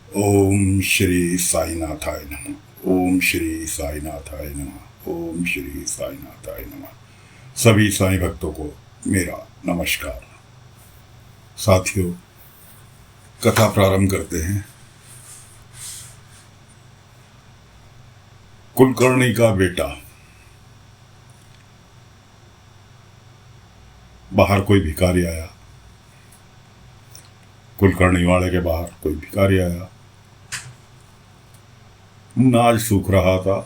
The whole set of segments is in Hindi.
ओम श्री साईनाथाय नमः। ओम श्री साईनाथाय नमः। ओम श्री साईनाथाय नमः। सभी साईं भक्तों को मेरा नमस्कार। साथियों, कथा प्रारंभ करते हैं। कुलकर्णी का बेटा। बाहर कोई भिखारी आया। कुलकर्णी वाले के बाहर कोई भिखारी आया। नाज सूख रहा था।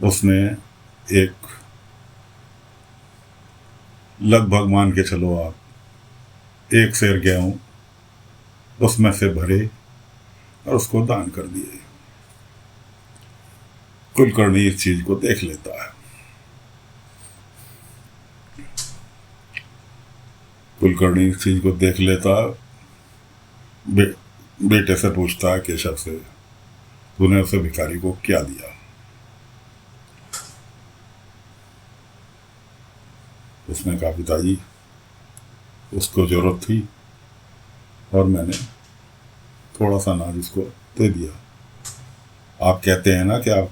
उसने एक, लगभग मान के चलो आप, 1 सेर गेहूं उसमें से भरे और उसको दान कर दिए। कुलकर्णी इस चीज को देख लेता है। कुलकर्णी इस चीज को देख लेता है। बेटे से पूछता है, केशव से, तूने उसे भिखारी को क्या दिया? उसने कहा, पिताजी, उसको जरूरत थी और मैंने थोड़ा सा अनाज उसको दे दिया। आप कहते हैं ना कि आप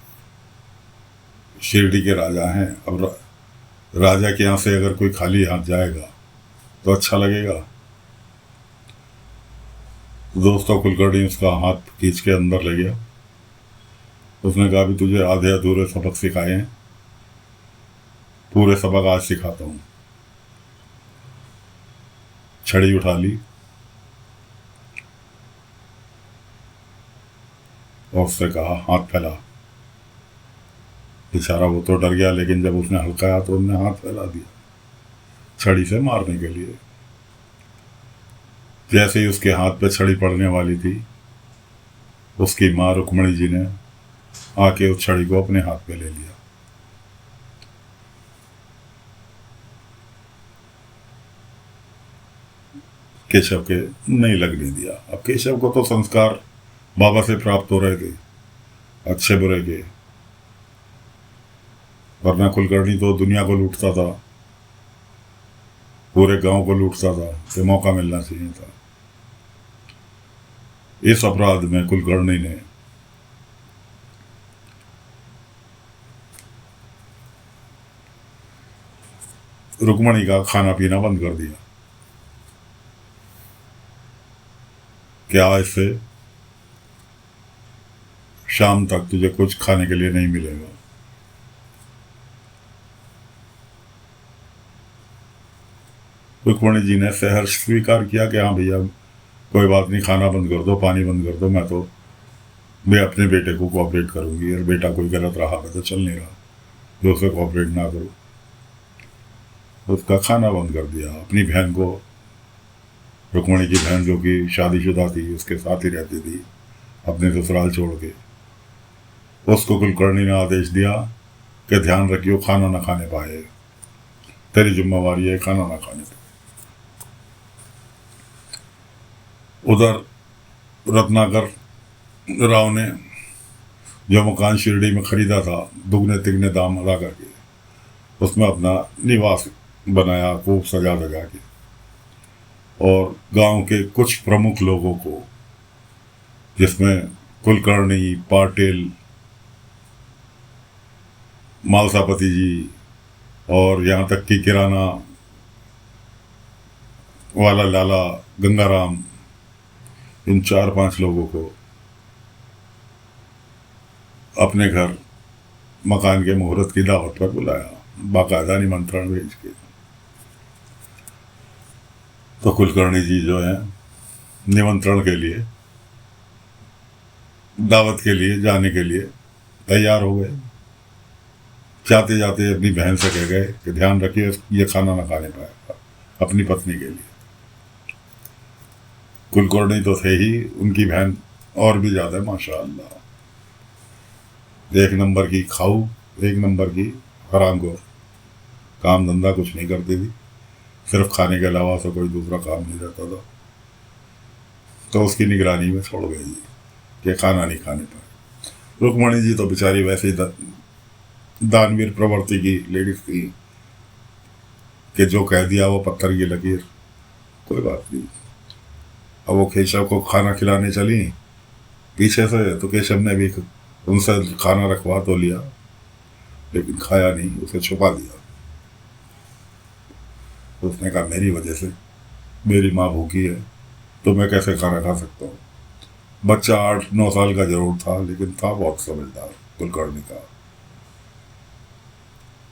शिरडी के राजा हैं। अब राजा के यहाँ से अगर कोई खाली हाथ जाएगा तो अच्छा लगेगा। दोस्तों, कुलकर्णी उसका हाथ खींच के अंदर ले गया। उसने कहा, भी तुझे आधे अधूरे सबक सिखाए हैं, पूरे सबक आज सिखाता हूँ। छड़ी उठा ली और उससे कहा, हाथ फैला। बेचारा वो तो डर गया, लेकिन जब उसने हल्काया तो उसने हाथ फैला दिया छड़ी से मारने के लिए। जैसे ही उसके हाथ पे छड़ी पड़ने वाली थी, उसकी माँ रुक्मणी जी ने आके उस छड़ी को अपने हाथ पे ले लिया। केशव के नहीं लगने दिया। अब केशव को तो संस्कार बाबा से प्राप्त हो रहे थे, अच्छे बुरे के, वरना कुलकर्णी तो दुनिया को लूटता था, पूरे गांव को लूटता था, तो मौका मिलना चाहिए था। इस अपराध में कुलकर्णी ने रुक्मणी का खाना पीना बंद कर दिया कि आज से शाम तक तुझे कुछ खाने के लिए नहीं मिलेगा। रुक्मणी जी ने सहर्ष स्वीकार किया कि हाँ भैया, कोई बात नहीं, खाना बंद कर दो, पानी बंद कर दो, मैं अपने बेटे को कोऑपरेट करूंगी। और बेटा कोई गलत रहा है तो चल नहीं रहा, जो उसे कोऑपरेट ना करो। उसका खाना बंद कर दिया। अपनी बहन को, रुक्मणी की बहन जो कि शादीशुदा थी, उसके साथ ही रहती थी अपने ससुराल छोड़ के, उसको कुलकर्णी ने आदेश दिया कि ध्यान रखियो, खाना ना खाने पाए, तेरी जिम्मेवारी है खाना ना खाने पाए। उधर रत्नाकर राव ने जो मकान शिरडी में खरीदा था, दुगने तिगने दाम अदा करके उसमें अपना निवास बनाया, खूब सजा दजा के, और गांव के कुछ प्रमुख लोगों को, जिसमें कुलकर्णी, पाटिल, मालसापति जी और यहाँ तक कि किराना वाला लाला गंगाराम, इन 4-5 लोगों को अपने घर मकान के मुहूर्त की दावत पर बुलाया, बाकायदा निमंत्रण भेज के। तो कुलकर्णी जी जो है, निमंत्रण के लिए, दावत के लिए जाने के लिए तैयार हो गए। जाते जाते अपनी बहन से कह गए कि ध्यान रखिए, ये खाना ना खाने पाएगा, अपनी पत्नी के लिए। कुलकर्णी तो थे ही, उनकी बहन और भी ज्यादा, माशाअल्लाह, एक नंबर की खाऊ, एक नंबर की हरामखोर, काम धंधा कुछ नहीं करती थी, सिर्फ खाने के अलावा से कोई दूसरा काम नहीं रहता था। तो उसकी निगरानी में छोड़ गई कि खाना नहीं खाने पाए। रुक्मणी जी तो बेचारी वैसे ही दानवीर प्रवृत्ति की लेडीज थी कि जो कह दिया वो पत्थर की लकीर, कोई बात नहीं। अब वो केशव को खाना खिलाने चली पीछे से तो केशव ने भी उनसे खाना रखवा तो लिया, लेकिन खाया नहीं, उसे छुपा दिया। तो उसने कहा मेरी वजह से मेरी माँ भूखी है तो मैं कैसे खाना खा सकता हूँ। बच्चा 8-9 साल का जरूर था, लेकिन था बहुत समझदार कुलकर्णी का।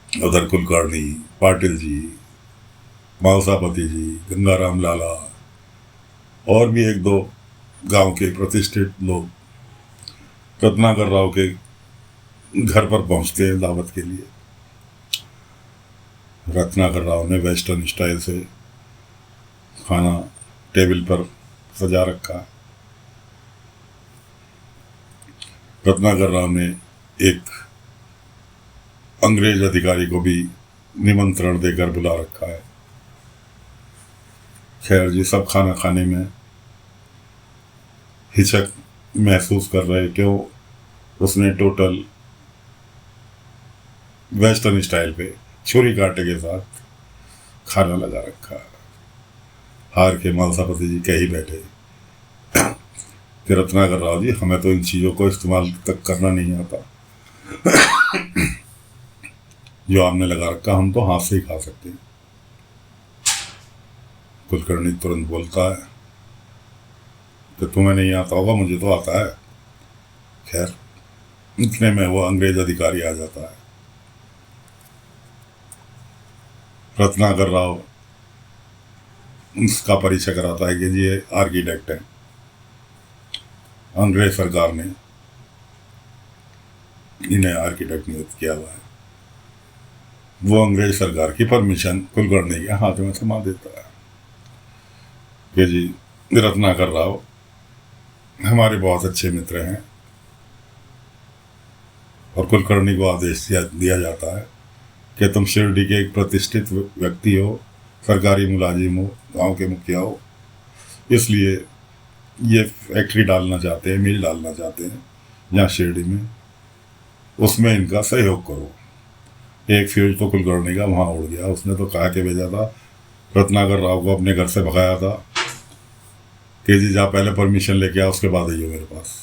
उधर कुलकर्णी, पाटिल जी, मावसापति जी, गंगाराम लाला और भी एक दो गांव के प्रतिष्ठित लोग रत्नाकर राव के घर पर पहुंचते हैं दावत के लिए। रत्नाकर राव ने वेस्टर्न स्टाइल से खाना टेबल पर सजा रखा है। रत्नाकर राव ने एक अंग्रेज अधिकारी को भी निमंत्रण देकर बुला रखा है। खैर जी, सब खाना खाने में हिचक महसूस कर रहे, क्यों उसने टोटल वेस्टर्न स्टाइल पे छुरी कांटे के साथ खाना लगा रखा है। हार के मालसापति जी कह ही बैठे कि रत्नाकर राव जी, हमें तो इन चीज़ों को इस्तेमाल तक करना नहीं आता, जो आपने लगा रखा हम तो हाथ से ही खा सकते हैं। कुलकर्णी तुरंत बोलता है कि तुम्हें नहीं आता होगा, मुझे तो आता है। खैर, इतने में वो अंग्रेज अधिकारी आ जाता है। रत्नाकर राव उसका परिचय कराता है कि जी ये आर्किटेक्ट है, अंग्रेज सरकार ने इन्हें आर्किटेक्ट नियुक्त किया हुआ है। वो अंग्रेज सरकार की परमिशन कुलकर्णी के हाथ में थमा देता है कि जी रत्नाकर राव हमारे बहुत अच्छे मित्र हैं। और कुलकर्णी को आदेश दिया जाता है कि तुम शिरडी के एक प्रतिष्ठित व्यक्ति हो, सरकारी मुलाजिम हो, गांव के मुखिया हो, इसलिए ये फैक्ट्री डालना चाहते हैं, मिल डालना चाहते हैं यहाँ शिरडी में, उसमें इनका सहयोग करो। एक फ्यूज तो कुलकर्णी का वहाँ उड़ गया। उसने तो कहा के भेजा था, रत्नाकर राव को अपने घर से भगाया था कि जी जा पहले परमिशन लेके आ, उसके बाद आइए मेरे पास।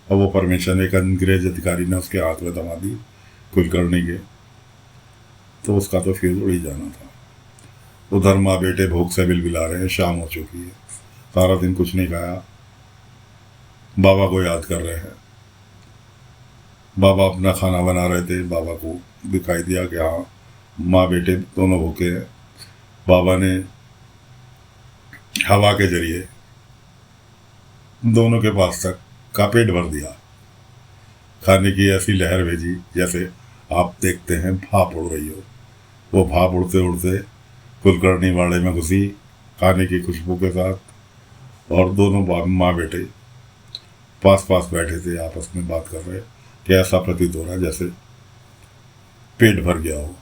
और वो परमिशन एक अंग्रेज अधिकारी ने उसके हाथ में थमा दी कुलकर्णी के, तो उसका तो फ्यूज उड़ ही जाना था। उधर माँ बेटे भूख से बिलबिला रहे हैं, शाम हो चुकी है, सारा दिन कुछ नहीं खाया, बाबा को याद कर रहे हैं। बाबा अपना खाना बना रहे थे, बाबा को दिखाई दिया कि हाँ माँ बेटे दोनों भूखे हैं। बाबा ने हवा के जरिए दोनों के पास तक का पेट भर दिया। खाने की ऐसी लहर भेजी जैसे आप देखते हैं भाप उड़ रही हो। वो भाप उड़ते उड़ते कुलकर्णी वाड़े में घुसी खाने की खुशबू के साथ, और दोनों माँ बेटे पास पास बैठे थे, आपस में बात कर रहे कि ऐसा प्रतीत हो रहा जैसे पेट भर गया हो,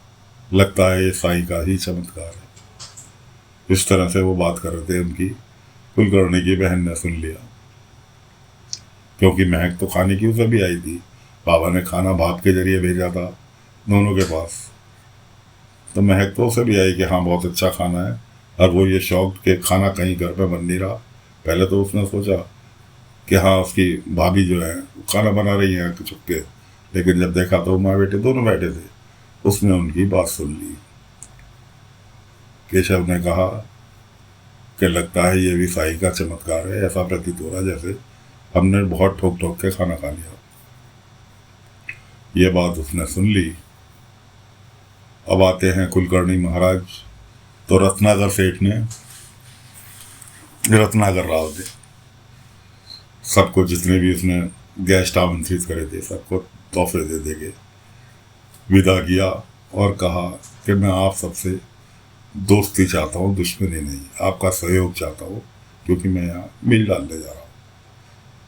लगता है ये साईं का ही चमत्कार है। इस तरह से वो बात कर रहे थे। उनकी कुलकर्णी की बहन ने सुन लिया, क्योंकि महक तो खाने की उसे भी आई थी। बाबा ने खाना भाप के जरिए भेजा था दोनों के पास, तो महक तो उसे भी आई कि हाँ बहुत अच्छा खाना है। और वो ये शौक कि खाना कहीं घर पे बन नहीं रहा। पहले तो उसने सोचा कि हाँ उसकी भाभी जो है खाना बना रही है चुपके, लेकिन जब देखा तो माँ बेटे दोनों बैठे थे। उसने उनकी बात सुन ली। केशव ने कहा कि लगता है ये भी साईं का चमत्कार है, ऐसा प्रतीत हो रहा जैसे हमने बहुत ठोक ठोक के खाना खा लिया। ये बात उसने सुन ली। अब आते हैं कुलकर्णी महाराज। तो रत्नाकर सेठ ने, रत्नाकर राव ने सबको, जितने भी उसने गेस्ट आमंत्रित करे थे, सबको तोहफे दे दे के विदा किया और कहा कि मैं आप सबसे दोस्ती चाहता हूँ, दुश्मनी नहीं, आपका सहयोग चाहता हूँ, क्योंकि मैं यहाँ मिल डालने जा रहा हूँ।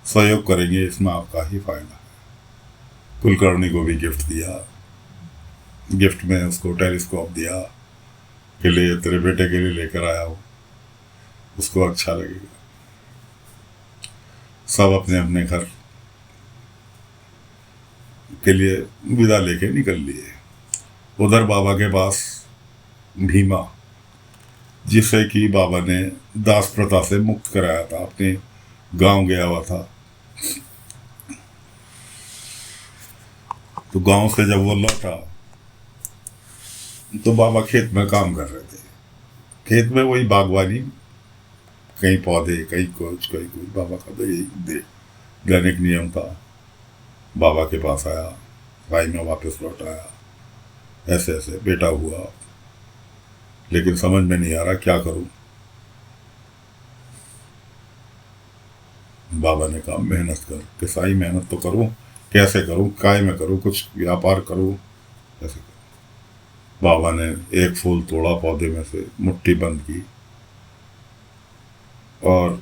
सहयोग करेंगे, इसमें आपका ही फायदा है। कुलकर्णी को भी गिफ्ट दिया। गिफ्ट में उसको टेलीस्कोप दिया कि ले तेरे बेटे के लिए लेकर आया हूँ, उसको अच्छा लगेगा। सब अपने अपने घर के लिए विदा लेके निकल लिए। उधर बाबा के पास भीमा, जिसे कि बाबा ने दास प्रथा से मुक्त कराया था, अपने गांव गया हुआ था, तो गांव से जब वो लौटा तो बाबा खेत में काम कर रहे थे। खेत में वही बागवानी, कहीं पौधे, कहीं कुछ कहीं कुछ। बाबा का तो यही दैनिक नियम था। बाबा के पास आया, भाई में वापस लौट आया, ऐसे ऐसे बेटा हुआ, लेकिन समझ में नहीं आ रहा क्या करूं। बाबा ने कहा मेहनत कर। कि साईं मेहनत तो करूं, कैसे करूं, काय में करूं, कुछ व्यापार करूं, कैसे करूं। बाबा ने एक फूल तोड़ा पौधे में से, मुट्ठी बंद की और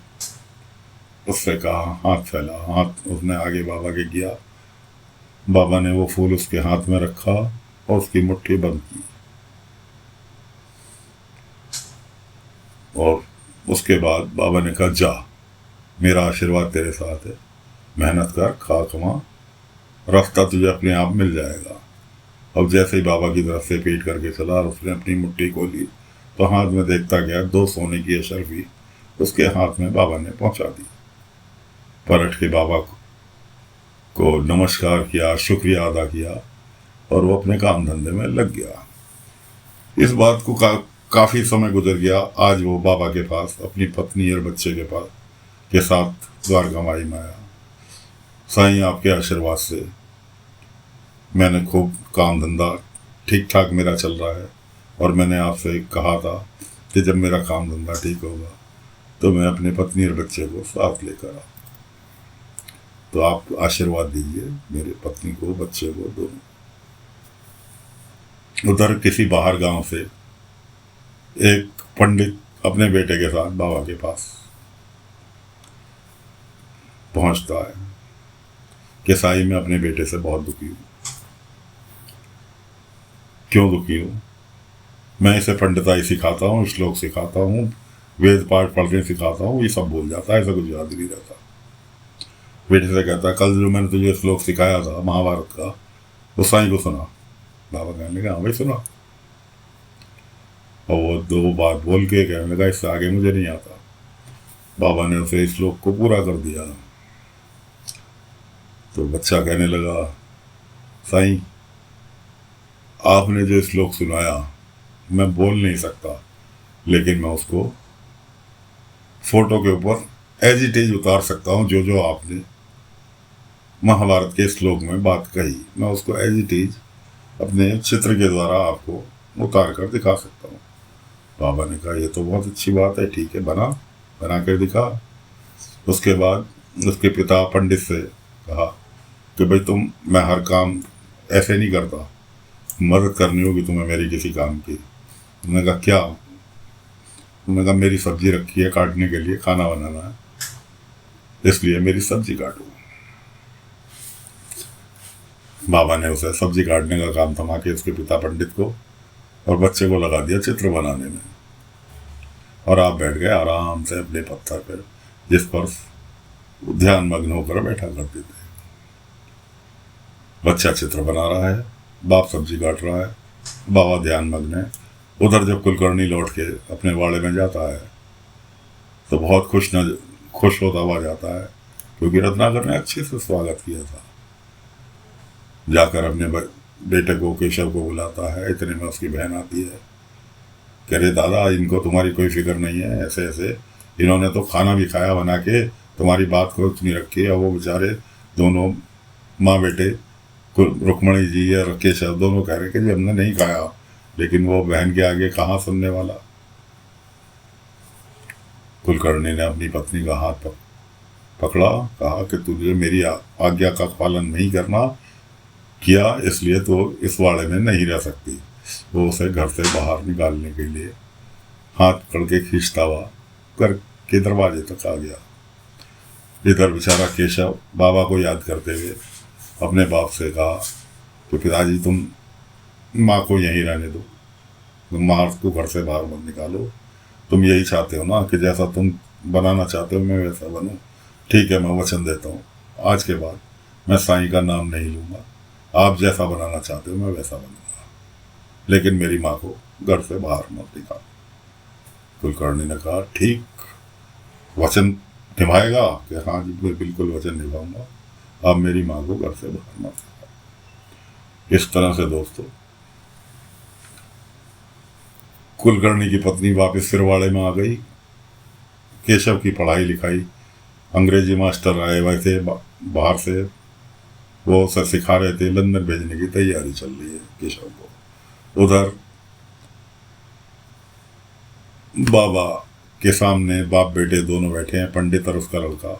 उससे कहा हाथ फैला। हाथ उसने आगे बाबा के किया। बाबा ने वो फूल उसके हाथ में रखा और उसकी मुट्ठी बंद की। और उसके बाद बाबा ने कहा जा, मेरा आशीर्वाद तेरे साथ है, मेहनत कर, खा कमा, रास्ता तुझे अपने आप मिल जाएगा। अब जैसे ही बाबा की तरफ से पीट करके चला और उसने अपनी मुट्ठी खोली तो हाथ में देखता गया 2 सोने की अशरफी उसके हाथ में बाबा ने पहुंचा दी। पलट के बाबा को नमस्कार किया, शुक्रिया अदा किया और वो अपने काम धंधे में लग गया। इस बात को काफी समय गुजर गया। आज वो बाबा के पास अपनी पत्नी और बच्चे के साथ द्वारका माई में आया। साईं आपके आशीर्वाद से मैंने खूब काम धंधा ठीक ठाक मेरा चल रहा है और मैंने आपसे कहा था कि जब मेरा काम धंधा ठीक होगा तो मैं अपने पत्नी और बच्चे को साथ लेकर आऊँ। तो आप आशीर्वाद दीजिए मेरे पत्नी को, बच्चे को, दोनों। उधर किसी बाहर गांव से एक पंडित अपने बेटे के साथ बाबा के पास पहुंचता है कि साईं मैं अपने बेटे से बहुत दुखी हूं। क्यों दुखी हूं? मैं इसे पंडिताई सिखाता हूँ, श्लोक सिखाता हूँ, वेद पाठ पढ़ने सिखाता हूँ, ये सब भूल जाता है, ऐसा कुछ याद नहीं रहता। बेटे से कहता है कल जो मैंने तुझे श्लोक सिखाया था महाभारत का, वो साईं को सुना। बाबा कहने लगा हाँ भाई सुना। और वो 2 बार बोल के कहने लगा इससे आगे मुझे नहीं आता। बाबा ने उसे इस श्लोक को पूरा कर दिया। तो बच्चा कहने लगा साईं आपने जो श्लोक सुनाया मैं बोल नहीं सकता, लेकिन मैं उसको फोटो के ऊपर एज इट इज उतार सकता हूँ। जो जो आपने महाभारत के श्लोक में बात कही मैं उसको एज इट इज अपने चित्र के द्वारा आपको उतार कर दिखा सकता हूँ। बाबा ने कहा ये तो बहुत अच्छी बात है, ठीक है बना कर दिखा। उसके बाद उसके पिता पंडित से कहा कि भाई मैं हर काम ऐसे नहीं करता, मदद करनी होगी तुम्हें मेरी किसी काम की। उन्होंने कहा क्या? उन्होंने कहा मेरी सब्जी रखी है काटने के लिए, खाना बनाना है, इसलिए मेरी सब्जी काटो। बाबा ने उसे सब्जी काटने का काम थमा के उसके पिता पंडित को और बच्चे को लगा दिया चित्र बनाने में। और आप बैठ गए आराम से अपने पत्थर पर, जिस पर ध्यान मग्न होकर बैठा करते थे। बच्चा चित्र बना रहा है, बाप सब्जी काट रहा है, बाबा ध्यान मग्न है। उधर जब कुलकर्णी लौट के अपने वाड़े में जाता है तो बहुत खुश होता हुआ जाता है, क्योंकि रत्नाकर ने अच्छे से स्वागत किया था। जाकर अपने बेटे को केशव को बुलाता है। इतने में उसकी बहन आती है, कह रहे दादा इनको तुम्हारी कोई फिक्र नहीं है, ऐसे ऐसे इन्होंने तो खाना भी खाया बना के, तुम्हारी बात को नहीं रखी। और वो बेचारे दोनों माँ बेटे रुक्मणी जी और केशव दोनों कह रहे कि जी हमने नहीं खाया, लेकिन वो बहन के आगे कहाँ सुनने वाला। कुलकर्णी ने अपनी पत्नी का हाथ पकड़ा, कहा कि तुझे मेरी आज्ञा का पालन नहीं करना किया, इसलिए तो इस वाड़े में नहीं रह सकती। वो उसे घर से बाहर निकालने के लिए हाथ पकड़ के खींचता हुआ घर के दरवाजे तक आ गया। इधर बेचारा केशव बाबा को याद करते हुए अपने बाप से कहा कि पिताजी तुम माँ को यहीं रहने दो, तुम माँ को घर से बाहर मत निकालो। तुम यही चाहते हो ना कि जैसा तुम बनाना चाहते हो मैं वैसा बनूं। ठीक है मैं वचन देता हूँ, आज के बाद मैं साईं का नाम नहीं लूँगा, आप जैसा बनाना चाहते हो मैं वैसा बनूंगा, लेकिन मेरी माँ को घर से बाहर मत निकालो। कुलकर्णी ने कहा ठीक, वचन निभाएगा? कि हाँ जी मैं बिल्कुल वचन निभाऊंगा, आप मेरी माँ को घर से बाहर मत निकालो। इस तरह से दोस्तों कुलकर्णी की पत्नी वापस सिरवाड़े में आ गई। केशव की पढ़ाई लिखाई, अंग्रेजी मास्टर आए हुए थे बाहर से, वो सर सिखा रहे थे, लंदन भेजने की तैयारी चल रही है केशव को। उधर बाबा के सामने बाप बेटे दोनों बैठे हैं, पंडित और उसका लड़का।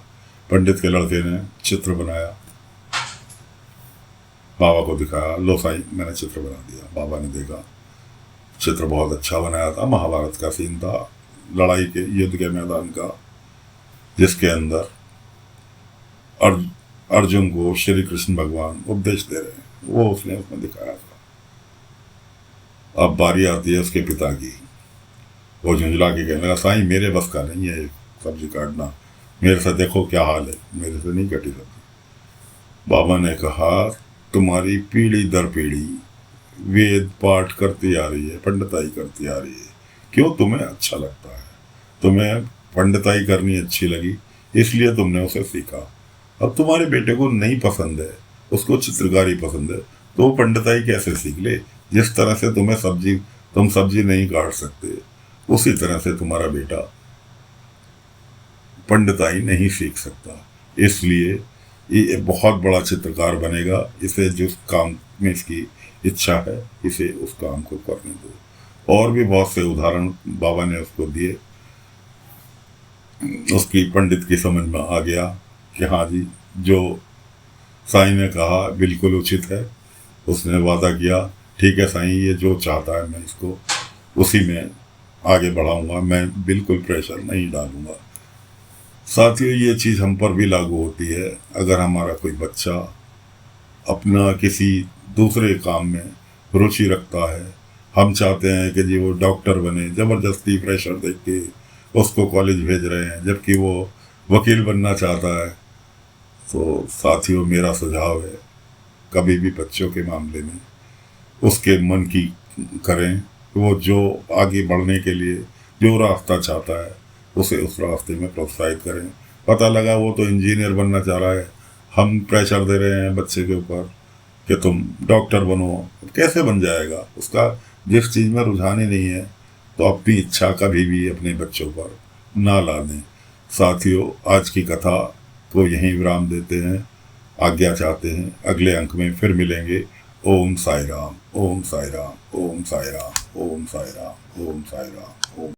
पंडित के लड़के ने चित्र बनाया, बाबा को दिखाया, लो साईं मैंने चित्र बना दिया। बाबा ने देखा, चित्र बहुत अच्छा बनाया था, महाभारत का सीन था, लड़ाई के युद्ध के मैदान का, जिसके अंदर अर्जुन को श्री कृष्ण भगवान उपदेश दे रहे हैं, वो उसने उसमें दिखाया था। अब बारी आती है उसके पिता की। वो झुंझला के कहने लगा, साईं मेरे बस का नहीं है सब्जी काटना, मेरे से देखो क्या हाल है, मेरे से नहीं कटी सब्जी। बाबा ने कहा, तुम्हारी पीढ़ी दर पीढ़ी वेद पाठ करती आ रही है, पंडिताई करती आ रही है, क्यों तुम्हें अच्छा लगता है, तुम्हें पंडिताई करनी अच्छी लगी इसलिए तुमने उसे सीखा। अब तुम्हारे बेटे को नहीं पसंद है, उसको चित्रकारी पसंद है, तो वो पंडिताई कैसे सीख ले। जिस तरह से तुम सब्जी नहीं काट सकते, उसी तरह से तुम्हारा बेटा पंडिताई नहीं सीख सकता। इसलिए ये बहुत बड़ा चित्रकार बनेगा, इसे जिस काम में इसकी इच्छा है इसे उस काम को करने दो। और भी बहुत से उदाहरण बाबा ने उसको दिए। उसकी पंडित की समझ में आ गया कि हाँ जी, जो साईं ने कहा बिल्कुल उचित है। उसने वादा किया, ठीक है साईं, ये जो चाहता है मैं इसको उसी में आगे बढ़ाऊंगा, मैं बिल्कुल प्रेशर नहीं डालूंगा। साथियों, ये चीज़ हम पर भी लागू होती है। अगर हमारा कोई बच्चा अपना किसी दूसरे काम में रुचि रखता है, हम चाहते हैं कि जी वो डॉक्टर बने, ज़बरदस्ती प्रेशर देख के उसको कॉलेज भेज रहे हैं, जबकि वो वकील बनना चाहता है, तो साथियों मेरा सुझाव है, कभी भी बच्चों के मामले में उसके मन की करें, वो जो आगे बढ़ने के लिए जो रास्ता चाहता है उसे उस रास्ते में प्रोत्साहित करें। पता लगा वो तो इंजीनियर बनना चाह रहा है, हम प्रेशर दे रहे हैं बच्चे के ऊपर कि तुम डॉक्टर बनो, कैसे बन जाएगा, उसका जिस चीज़ में रुझान ही नहीं है, तो अपनी इच्छा कभी भी अपने बच्चों पर ना ला दें। साथियों, आज की कथा को यहीं विराम देते हैं, आज्ञा चाहते हैं, अगले अंक में फिर मिलेंगे। ओम साई राम, ओम साई राम, ओम साई राम, ओम साई राम, ओम साई राम, ओम।